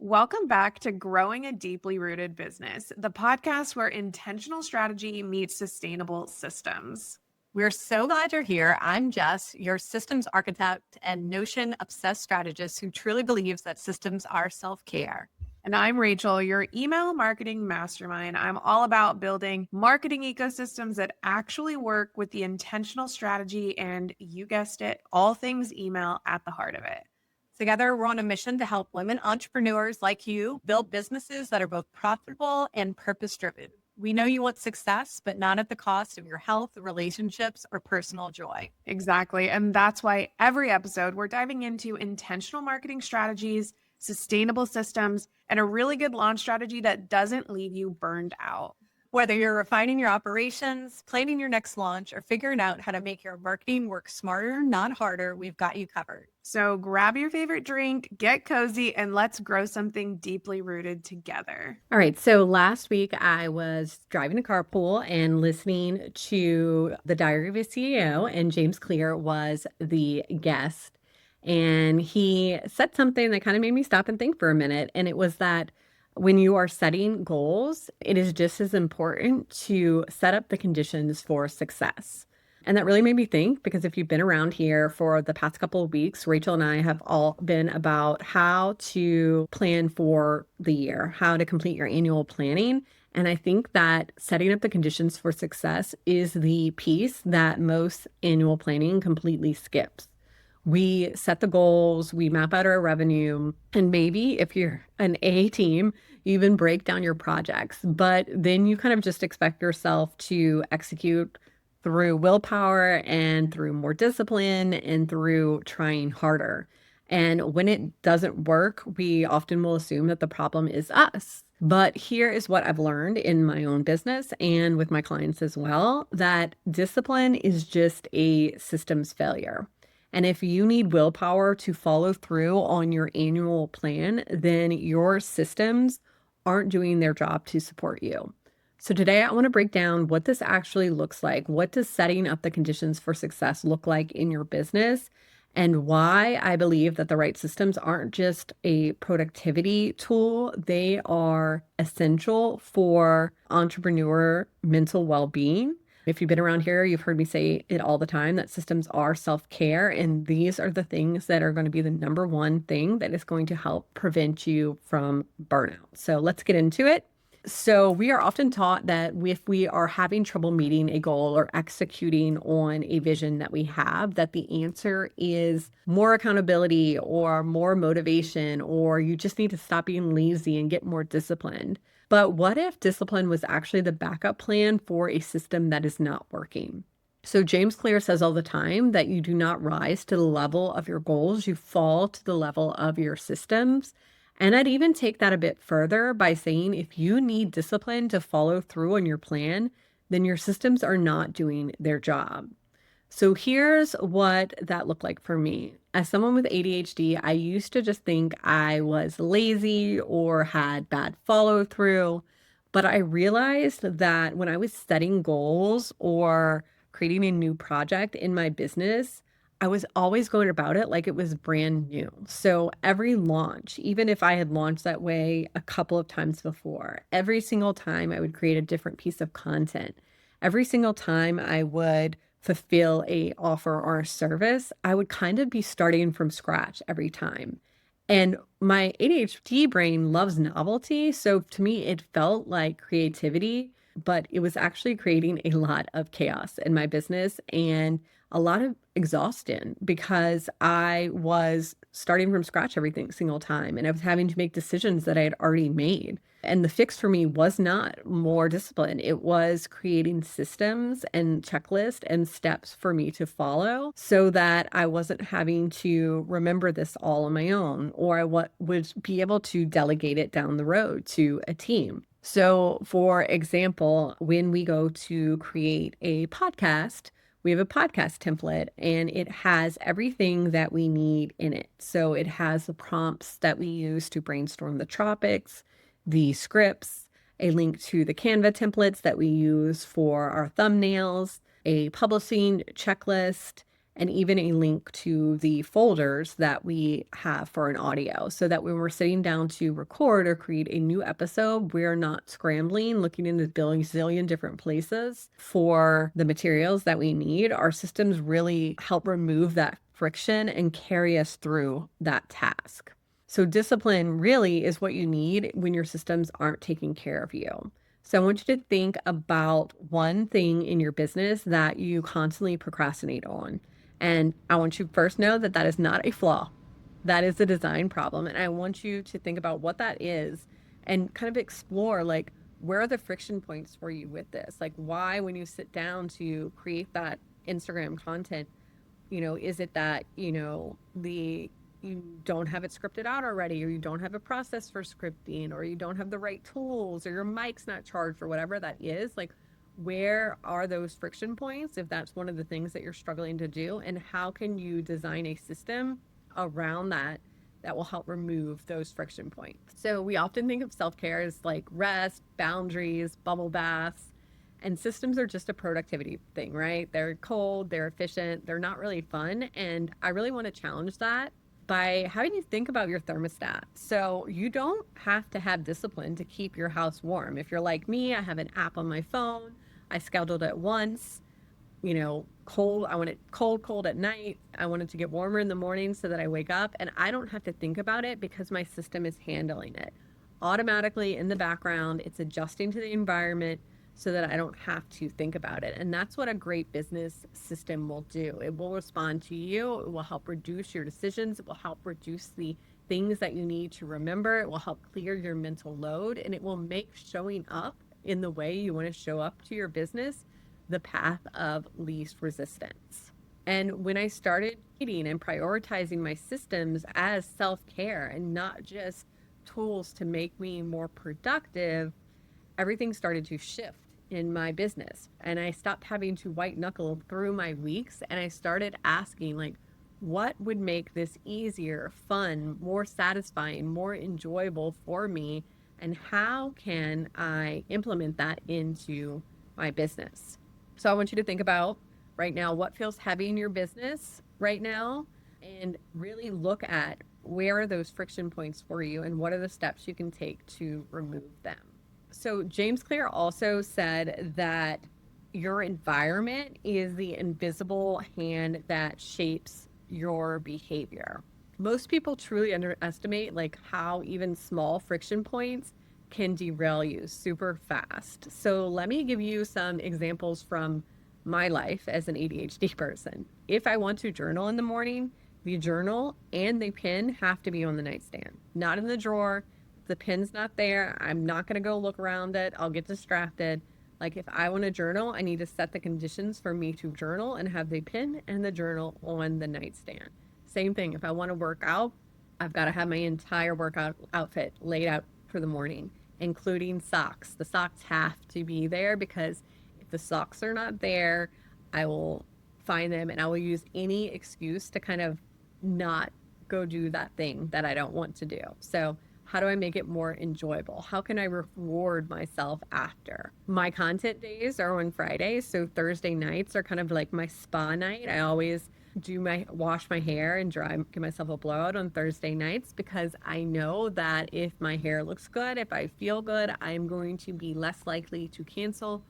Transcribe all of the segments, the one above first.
Welcome back to Growing a Deeply Rooted Business, the podcast where intentional strategy meets sustainable systems. We're so glad you're here. I'm Jess, your systems architect and Notion obsessed strategist who truly believes that systems are self-care. And I'm Rachel, your email marketing mastermind. I'm all about building marketing ecosystems that actually work with the intentional strategy and, you guessed it, all things email at the heart of it. Together, we're on a mission to help women entrepreneurs like you build businesses that are both profitable and purpose-driven. We know you want success, but not at the cost of your health, relationships, or personal joy. Exactly. And that's why every episode we're diving into intentional marketing strategies, sustainable systems, and a really good launch strategy that doesn't leave you burned out. Whether you're refining your operations, planning your next launch, or figuring out how to make your marketing work smarter, not harder, we've got you covered. So grab your favorite drink, get cozy, and let's grow something deeply rooted together. All right. So last week I was driving a carpool and listening to The Diary of a CEO, and James Clear was the guest. And he said something that kind of made me stop and think for a minute. And it was that when you are setting goals, it is just as important to set up the conditions for success. And that really made me think, because if you've been around here for the past couple of weeks, Rachel and I have all been about how to plan for the year, how to complete your annual planning. And I think that setting up the conditions for success is the piece that most annual planning completely skips. We set the goals, we map out our revenue, and maybe if you're an A team, you even break down your projects. But then you kind of just expect yourself to execute through willpower and through more discipline and through trying harder. And when it doesn't work, we often will assume that the problem is us. But here is what I've learned in my own business and with my clients as well, that discipline is just a systems failure. And if you need willpower to follow through on your annual plan, then your systems aren't doing their job to support you. So today I want to break down what this actually looks like. What does setting up the conditions for success look like in your business? And why I believe that the right systems aren't just a productivity tool, they are essential for entrepreneur mental well-being. If you've been around here, you've heard me say it all the time that systems are self-care, and these are the things that are going to be the number one thing that is going to help prevent you from burnout. So let's get into it. So we are often taught that if we are having trouble meeting a goal or executing on a vision that we have, that the answer is more accountability or more motivation, or you just need to stop being lazy and get more disciplined. But what if discipline was actually the backup plan for a system that is not working? So James Clear says all the time that you do not rise to the level of your goals, you fall to the level of your systems. And I'd even take that a bit further by saying if you need discipline to follow through on your plan, then your systems are not doing their job. So here's what that looked like for me. As someone with ADHD, I used to just think I was lazy or had bad follow through. But I realized that when I was setting goals or creating a new project in my business, I was always going about it like it was brand new. So every launch, even if I had launched that way a couple of times before, every single time I would create a different piece of content. Every single time I would fulfill a offer or a service, I would kind of be starting from scratch every time. And my ADHD brain loves novelty. So to me, it felt like creativity, but it was actually creating a lot of chaos in my business and a lot of exhaustion because I was starting from scratch every single time. And I was having to make decisions that I had already made. And the fix for me was not more discipline. It was creating systems and checklists and steps for me to follow so that I wasn't having to remember this all on my own, or I would be able to delegate it down the road to a team. So for example, when we go to create a podcast, we have a podcast template and it has everything that we need in it. So it has the prompts that we use to brainstorm the topics, the scripts, a link to the Canva templates that we use for our thumbnails, a publishing checklist, and even a link to the folders that we have for an audio so that when we're sitting down to record or create a new episode, we're not scrambling, looking into zillion different places for the materials that we need. Our systems really help remove that friction and carry us through that task. So discipline really is what you need when your systems aren't taking care of you. So I want you to think about one thing in your business that you constantly procrastinate on. And I want you to first know that that is not a flaw. That is a design problem. And I want you to think about what that is and kind of explore, like, where are the friction points for you with this? Like, why, when you sit down to create that Instagram content, is it that, you don't have it scripted out already, or you don't have a process for scripting, or you don't have the right tools, or your mic's not charged, or whatever that is? Like, where are those friction points if that's one of the things that you're struggling to do? And how can you design a system around that that will help remove those friction points? So we often think of self-care as like rest, boundaries, bubble baths, and systems are just a productivity thing, right? They're cold, they're efficient, they're not really fun. And I really want to challenge that by having you think about your thermostat. So you don't have to have discipline to keep your house warm. If you're like me, I have an app on my phone. I scheduled it once, cold. I want it cold at night. I want it to get warmer in the morning so that I wake up and I don't have to think about it because my system is handling it automatically in the background. It's adjusting to the environment so that I don't have to think about it. And that's what a great business system will do. It will respond to you. It will help reduce your decisions. It will help reduce the things that you need to remember. It will help clear your mental load, and it will make showing up in the way you want to show up to your business the path of least resistance. And when I started eating and prioritizing my systems as self-care and not just tools to make me more productive, everything started to shift in my business. And I stopped having to white knuckle through my weeks. And I started asking, like, what would make this easier, fun, more satisfying, more enjoyable for me? And how can I implement that into my business? So I want you to think about right now what feels heavy in your business right now, and really look at where are those friction points for you and what are the steps you can take to remove them. So James Clear also said that your environment is the invisible hand that shapes your behavior. Most people truly underestimate like how even small friction points can derail you super fast. So let me give you some examples from my life as an ADHD person. If I want to journal in the morning, the journal and the pen have to be on the nightstand, not in the drawer. The pen's not there, I'm not going to go look around it. I'll get distracted. Like, if I want to journal, I need to set the conditions for me to journal and have the pen and the journal on the nightstand. Same thing. If I want to work out, I've got to have my entire workout outfit laid out for the morning, including socks. The socks have to be there because if the socks are not there, I will find them and I will use any excuse to kind of not go do that thing that I don't want to do. So how do I make it more enjoyable? How can I reward myself after? My content days are on Fridays, so Thursday nights are kind of like my spa night. I always wash my hair and give myself a blowout on Thursday nights because I know that if my hair looks good, if I feel good, I'm going to be less likely to cancel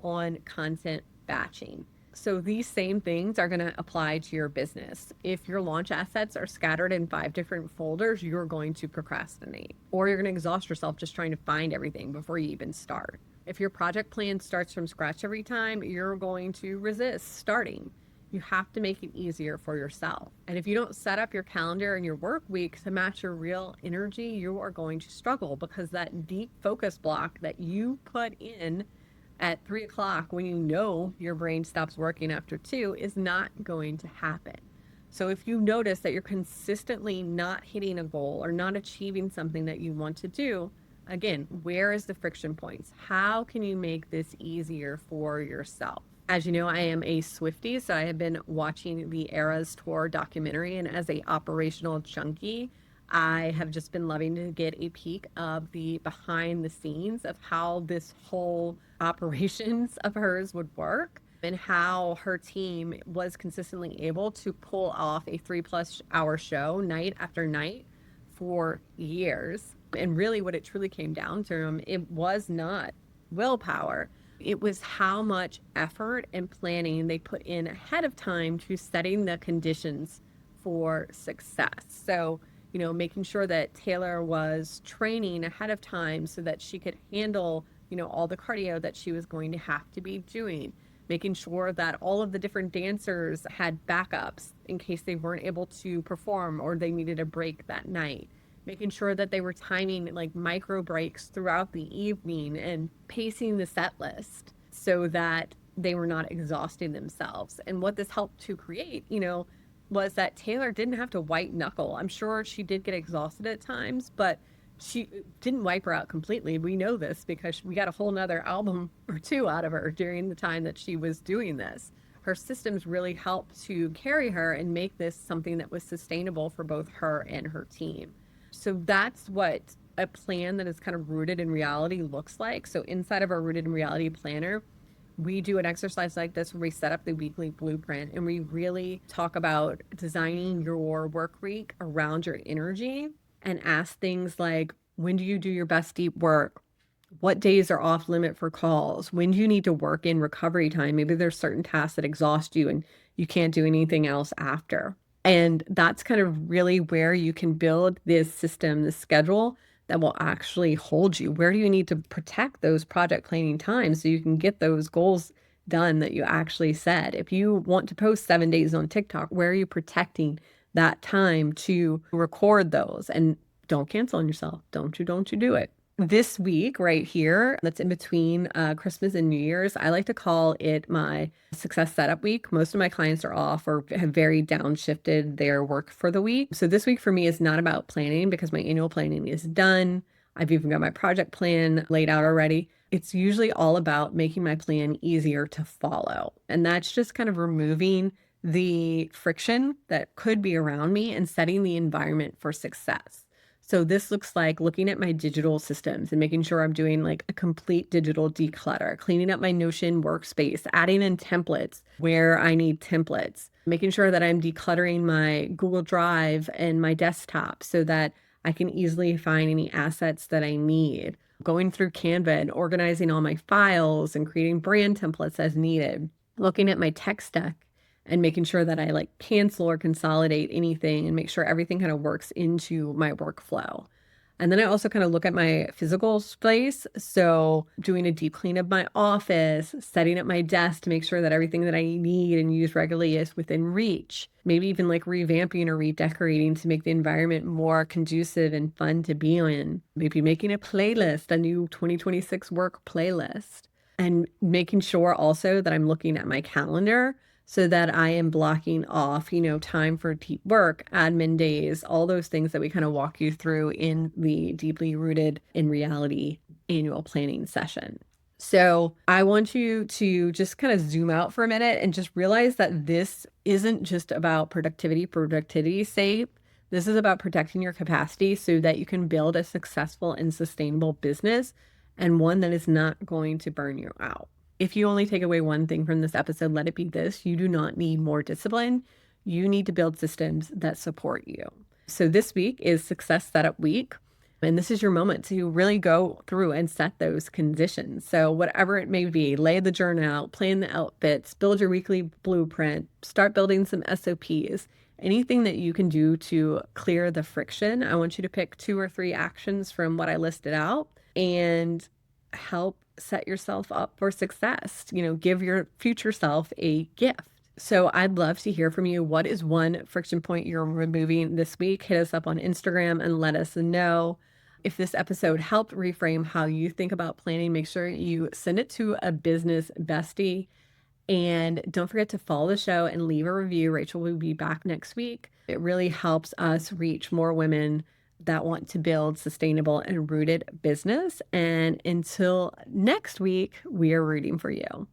on content batching. So these same things are going to apply to your business. If your launch assets are scattered in 5 different folders, you're going to procrastinate, or you're going to exhaust yourself just trying to find everything before you even start. If your project plan starts from scratch every time, you're going to resist starting. You have to make it easier for yourself. And if you don't set up your calendar and your work week to match your real energy, you are going to struggle because that deep focus block that you put in at 3 o'clock when you know your brain stops working after 2 is not going to happen. So if you notice that you're consistently not hitting a goal or not achieving something that you want to do, again, where is the friction points? How can you make this easier for yourself? As you know, I am a Swiftie, so I have been watching the Eras Tour documentary, and as a operational junkie, I have just been loving to get a peek of the behind the scenes of how this whole operations of hers would work. and how her team was consistently able to pull off a 3+ hour show night after night for years. And really what it truly came down to, it was not willpower. It was how much effort and planning they put in ahead of time to setting the conditions for success. So, making sure that Taylor was training ahead of time so that she could handle, all the cardio that she was going to have to be doing, making sure that all of the different dancers had backups in case they weren't able to perform or they needed a break that night, making sure that they were timing like micro breaks throughout the evening and pacing the set list so that they were not exhausting themselves. And what this helped to create, was that Taylor didn't have to white knuckle. I'm sure she did get exhausted at times, but she didn't wipe her out completely. We know this because we got a whole nother album or two out of her during the time that she was doing this. Her systems really helped to carry her and make this something that was sustainable for both her and her team. So that's what a plan that is kind of rooted in reality looks like. So inside of our Rooted in Reality planner, we do an exercise like this where we set up the weekly blueprint and we really talk about designing your work week around your energy and ask things like, when do you do your best deep work? What days are off limit for calls? When do you need to work in recovery time? Maybe there's certain tasks that exhaust you and you can't do anything else after. And that's kind of really where you can build this system, this schedule that will actually hold you. Where do you need to protect those project planning times so you can get those goals done that you actually set? If you want to post 7 days on TikTok, where are you protecting that time to record those? And don't cancel on yourself. Don't you do it. This week right here, that's in between Christmas and New Year's, I like to call it my success setup week. Most of my clients are off or have very downshifted their work for the week. So this week for me is not about planning because my annual planning is done. I've even got my project plan laid out already. It's usually all about making my plan easier to follow. And that's just kind of removing the friction that could be around me and setting the environment for success. So this looks like looking at my digital systems and making sure I'm doing like a complete digital declutter, cleaning up my Notion workspace, adding in templates where I need templates, making sure that I'm decluttering my Google Drive and my desktop so that I can easily find any assets that I need, going through Canva and organizing all my files and creating brand templates as needed, looking at my tech stack and making sure that I like cancel or consolidate anything and make sure everything kind of works into my workflow. And then I also kind of look at my physical space. So doing a deep clean of my office, setting up my desk to make sure that everything that I need and use regularly is within reach. Maybe even like revamping or redecorating to make the environment more conducive and fun to be in. Maybe making a playlist, a new 2026 work playlist. And making sure also that I'm looking at my calendar so that I am blocking off, time for deep work, admin days, all those things that we kind of walk you through in the Deeply Rooted in Reality annual planning session. So I want you to just kind of zoom out for a minute and just realize that this isn't just about productivity's sake. This is about protecting your capacity so that you can build a successful and sustainable business and one that is not going to burn you out. If you only take away one thing from this episode, let it be this: you do not need more discipline. You need to build systems that support you. So this week is Success Setup Week. And this is your moment to really go through and set those conditions. So whatever it may be, lay the journal out, plan the outfits, build your weekly blueprint, start building some SOPs. Anything that you can do to clear the friction. I want you to pick 2 or 3 actions from what I listed out and help set yourself up for success. Give your future self a gift. So I'd love to hear from you. What is one friction point you're removing this week? Hit us up on Instagram and let us know. If this episode helped reframe how you think about planning, make sure you send it to a business bestie. And don't forget to follow the show and leave a review. Rachel will be back next week. It really helps us reach more women that want to build sustainable and rooted business. And until next week, we are rooting for you.